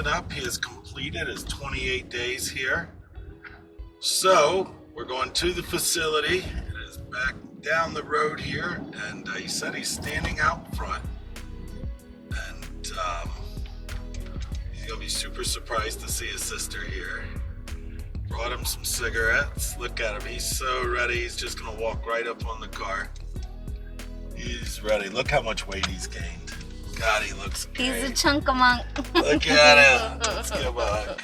resting up. He has completed his 28 days here. So we're going to the facility. It is back down the road here, and he said he's standing out front. And he's gonna be super surprised to see his sister here. Brought him some cigarettes. Look at him, he's so ready. He's just gonna walk right up on the car. He's ready. Look how much weight he's gained. God, he looks great. He's a chunk-a-monk. Look at him. Let's give him a hug.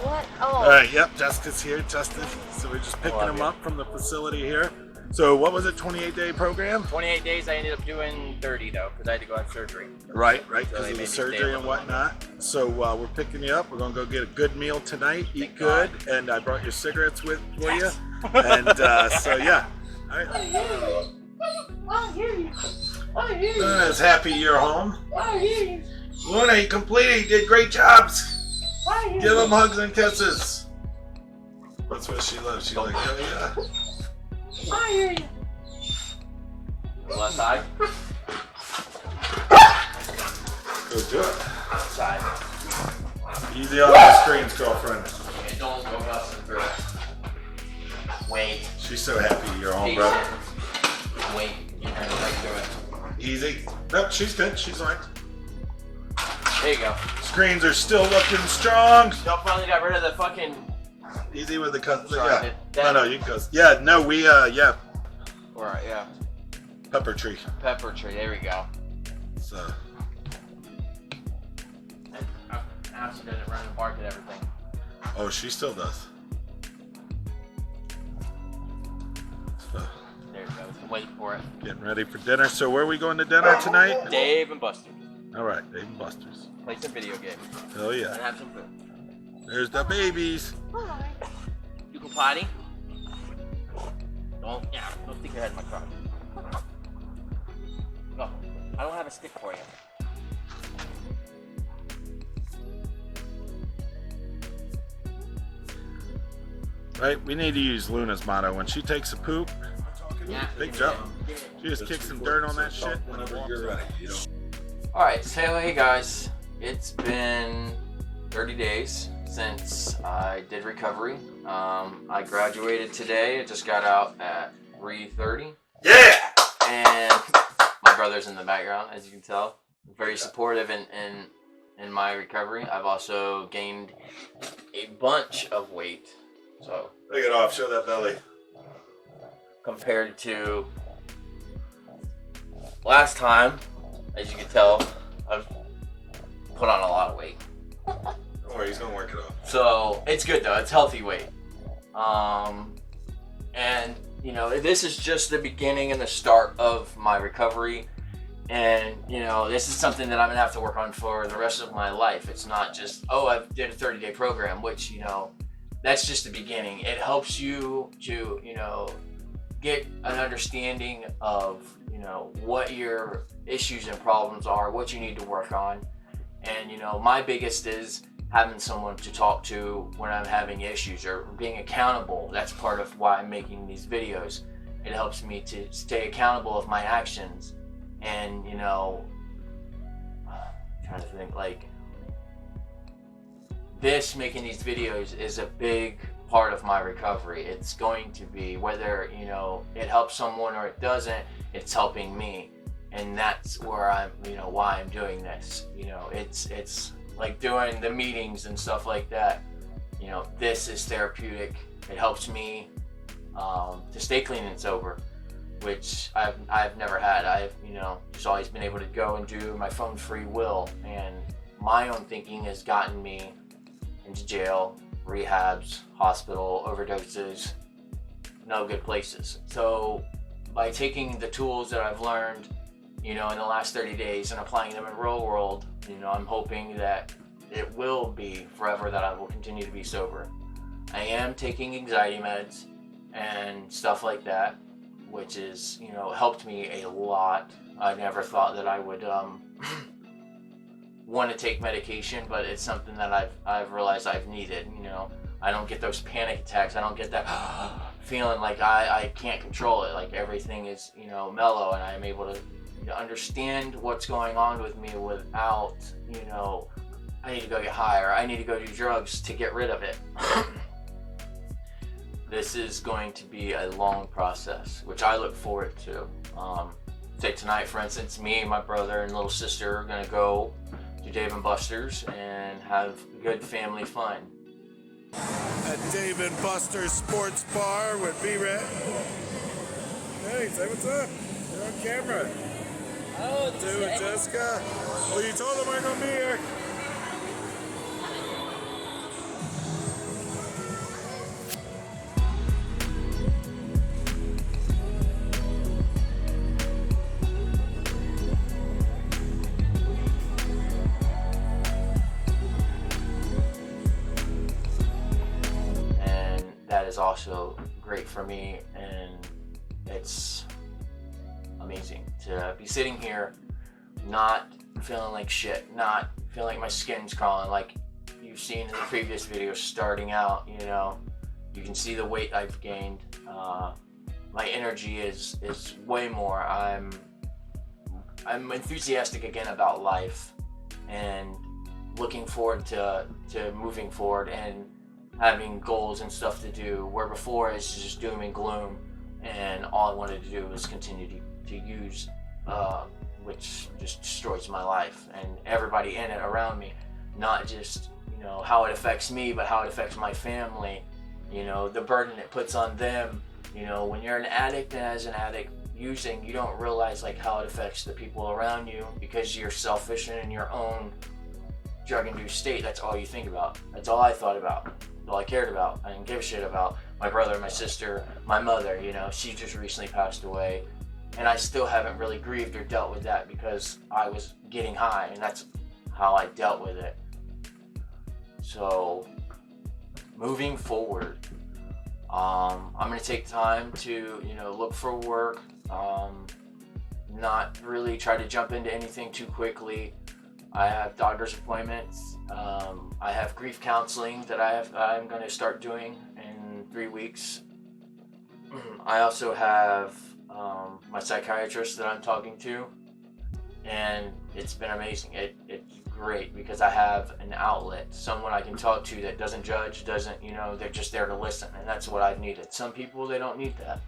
What? Oh. All right, yep, Jessica's here, Justin. So we're just picking him up from the facility here. So what was it, 28-day program? 28 days, I ended up doing 30 though, because I had to go have surgery. Right, because So they of the made me surgery stay a and little whatnot. So we're picking you up. We're gonna go get a good meal tonight, eat good, and I brought your cigarettes with for you. And so yeah. All right. I hear you. I hear you. Luna's happy you're home. I hear you. Luna, you completed. You did great jobs. I hear Give you. them hugs and kisses. That's what she loves. She's like, oh yeah. I hear you. Left side. Go do it. Side. Easy on the screens, girlfriend. And don't go busting through it. Wait. She's so happy you're home, bro. Patient. Wait. You're gonna right through it. Easy. Nope, she's good. She's fine. There you go. Screens are still looking strong. Y'all finally got rid of the fucking. Easy with the cut. Sorry, Yeah. No, you can go. Yeah, no, we, yeah. Or, yeah. Pepper tree. Pepper tree. There we go. So. And now she doesn't run and bark at everything. Oh, she still does. So, There it goes. Wait for it. getting ready for dinner. So where are we going to dinner tonight? Dave and Buster. All right, Dave and Buster's. Play some video games. Hell And yeah. have some food. There's the babies. You can potty. Don't stick your head in my crotch. No, I don't have a stick for you. Right, we need to use Luna's motto. When she takes a poop, Yeah. big jump. She just kicks some dirt on that shit whenever you're ready. Alright, so hey guys, it's been 30 days since I did recovery. I graduated today. I just got out at 3:30. Yeah! And my brother's in the background, as you can tell. Very supportive in my recovery. I've also gained a bunch of weight. So Take it off, show that belly. compared to last time, as you can tell, I've put on a lot of weight. Don't worry, he's gonna work it off. So it's good though, it's healthy weight. And you know, this is just the beginning and the start of my recovery. And you know, this is something that I'm gonna have to work on for the rest of my life. It's not just, oh, I did a 30-day program, which, you know, that's just the beginning. It helps you to, you know, get an understanding of, you know, what your issues and problems are, what you need to work on. And, you know, my biggest is having someone to talk to when I'm having issues, or being accountable. That's part of why I'm making these videos. It helps me to stay accountable of my actions. And, you know, I'm trying to think, like, making these videos is a big part of my recovery. It's going to be, whether, you know, it helps someone or it doesn't, it's helping me. And that's where I'm, you know, why I'm doing this. You know, it's like doing the meetings and stuff like that. You know, this is therapeutic. It helps me to stay clean and sober, which I've never had. I've, you know, just always been able to go and do my phone free will, and my own thinking has gotten me into jail, rehabs, hospital, overdoses, no good places. So by taking the tools that I've learned, you know, in the last 30 days and applying them in real world, you know, I'm hoping that it will be forever that I will continue to be sober. I am taking anxiety meds and stuff like that, which is, you know, helped me a lot. I never thought that I would want to take medication, but it's something that I've realized I've needed. You know, I don't get those panic attacks. I don't get that feeling like I can't control it. Like everything is, you know, mellow, and I'm able to, you know, understand what's going on with me without, you know, I need to go get high, or I need to go do drugs to get rid of it. This is going to be a long process, which I look forward to. Say tonight, for instance, me, my brother, and little sister are gonna go to Dave & Buster's and have good family fun. At Dave & Buster's Sports Bar with B-Red. Hey, say what's up. You're on camera. Oh, Dude, Jessica. Well, you told them I'm gonna be here. And that is also great for me, and it's amazing to be sitting here not feeling like shit, not feeling like my skin's crawling like you've seen in the previous videos. Starting out, you know, you can see the weight I've gained. My energy is way more. I'm enthusiastic again about life and looking forward to moving forward and having goals and stuff to do, where before it's just doom and gloom, and all I wanted to do was continue to use, which just destroys my life and everybody in it around me. Not just, you know, how it affects me, but how it affects my family, you know, the burden it puts on them. You know, when you're an addict, and as an addict using, you don't realize like how it affects the people around you, because you're selfish and in your own drug-induced state. That's all you think about. That's all I thought about. That's all I cared about. I didn't give a shit about my brother, my sister, my mother. You know, she just recently passed away, and I still haven't really grieved or dealt with that because I was getting high, and that's how I dealt with it. So moving forward, I'm gonna take time to, you know, look for work, not really try to jump into anything too quickly. I have doctor's appointments. I have grief counseling that I'm going to start doing in 3 weeks. I also have my psychiatrist that I'm talking to, and it's been amazing. It's great because I have an outlet, someone I can talk to that doesn't judge, doesn't, you know, they're just there to listen, and that's what I've needed. Some people, they don't need that.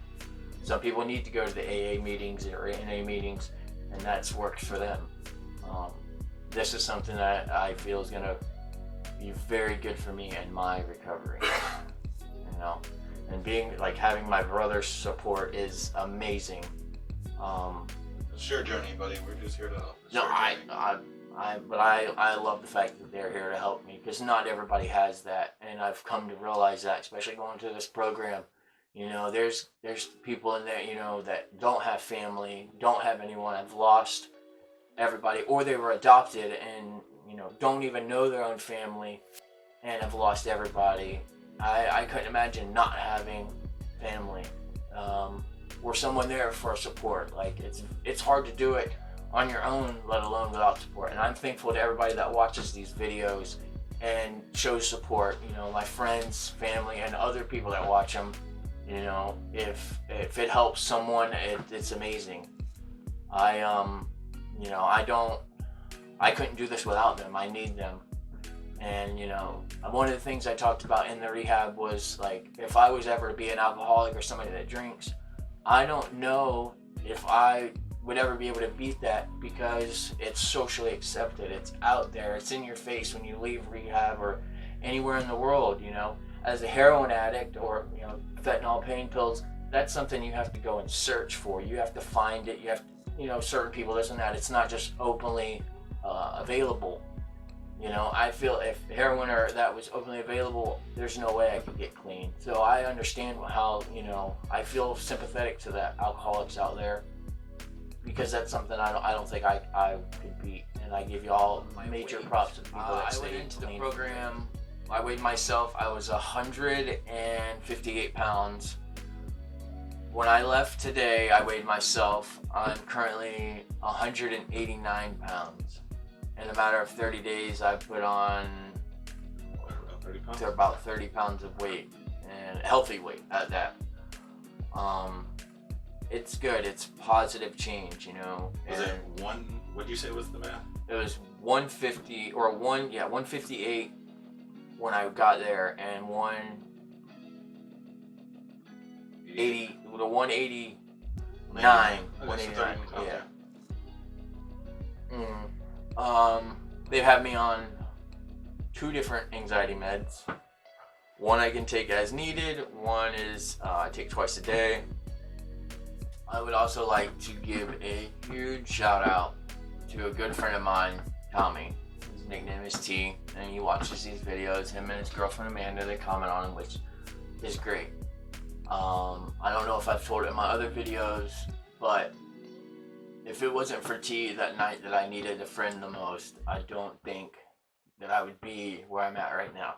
Some people need to go to the AA meetings or NA meetings, and that's worked for them. This is something that I feel is gonna be very good for me in my recovery, you know, and being like having my brother's support is amazing. It's your journey, buddy. We're just here to help. No, I love the fact that they're here to help me, because not everybody has that, and I've come to realize that, especially going to this program. You know, there's people in there, you know, that don't have family, don't have anyone, have lost everybody, or they were adopted and, you know, don't even know their own family and have lost everybody. I couldn't imagine not having family, or someone there for support. Like, it's hard to do it on your own, let alone without support. And I'm thankful to everybody that watches these videos and shows support, you know, my friends, family, and other people that watch them. You know, if it helps someone, it's amazing. You know, I couldn't do this without them. I need them. And, you know, one of the things I talked about in the rehab was, like, if I was ever to be an alcoholic or somebody that drinks, I don't know if I would ever be able to beat that, because it's socially accepted. It's out there. It's in your face when you leave rehab or anywhere in the world, you know. As a heroin addict or, you know, fentanyl pain pills, that's something you have to go and search for. You have to find it. You have to, you know, certain people, this and that. It's not just openly available. You know, I feel if heroin or that was openly available, there's no way I could get clean. So I understand how, you know, I feel sympathetic to the alcoholics out there, because that's something I don't think I could beat. And I give you all my major props to the people that stayed into the program. I weighed myself. I was 158 pounds. When I left today, I weighed myself. I'm currently 189 pounds. In a matter of 30 days, I put on to about 30 pounds of weight, and healthy weight at that. It's good. It's positive change, you know. Was it one? What did you say was the math? It was 150 or 158 when I got there, and 180, the 189, 189, yeah. They've had me on 2 different anxiety meds. One I can take as needed. One is I take twice a day. I would also like to give a huge shout out to a good friend of mine, Tommy. His nickname is T, and he watches these videos. Him and his girlfriend Amanda, they comment on them, which is great. I don't know if I've told it in my other videos, but if it wasn't for T that night that I needed a friend the most, I don't think that I would be where I'm at right now.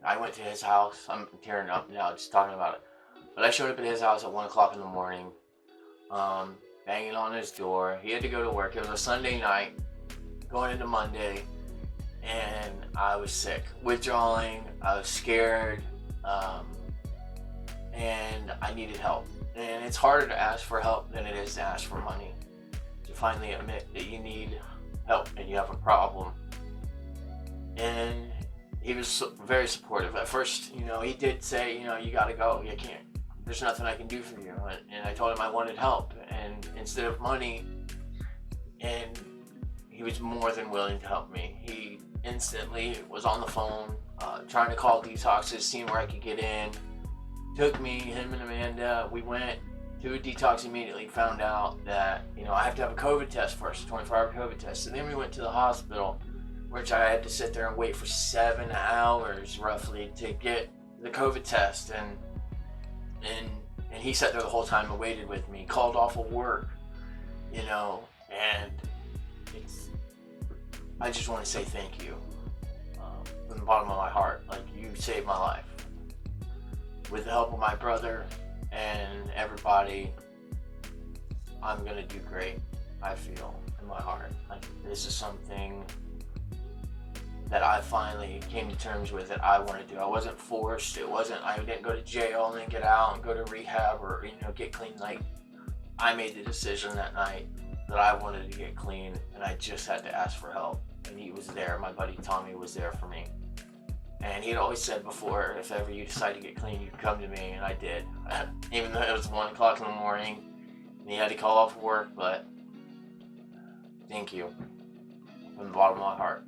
I went to his house. I'm tearing up now just talking about it. But I showed up at his house at 1 o'clock in the morning, banging on his door. He had to go to work. It was a Sunday night, going into Monday, and I was sick, withdrawing. I was scared, and I needed help. And it's harder to ask for help than it is to ask for money. To finally admit that you need help and you have a problem. And he was very supportive. At first, he did say, you gotta go. You can't. There's nothing I can do for you. And I told him I wanted help, and instead of money, and he was more than willing to help me. He instantly was on the phone, trying to call detoxes, seeing where I could get in. Took me, him and Amanda, we went to a detox immediately, found out that, I have to have a COVID test first, a 24-hour COVID test. And then we went to the hospital, which I had to sit there and wait for 7 hours roughly to get the COVID test. And he sat there the whole time and waited with me, called off of work, and I just want to say thank you from the bottom of my heart. Like, you saved my life. With the help of my brother and everybody, I'm gonna do great, I feel, in my heart. Like, this is something that I finally came to terms with that I want to do. I wasn't forced. I didn't go to jail and then get out and go to rehab or, get clean. Like, I made the decision that night that I wanted to get clean, and I just had to ask for help. And he was there. My buddy Tommy was there for me. And he'd always said before, if ever you decide to get clean, you'd come to me, and I did. Even though it was 1 o'clock in the morning, and he had to call off work, but thank you from the bottom of my heart.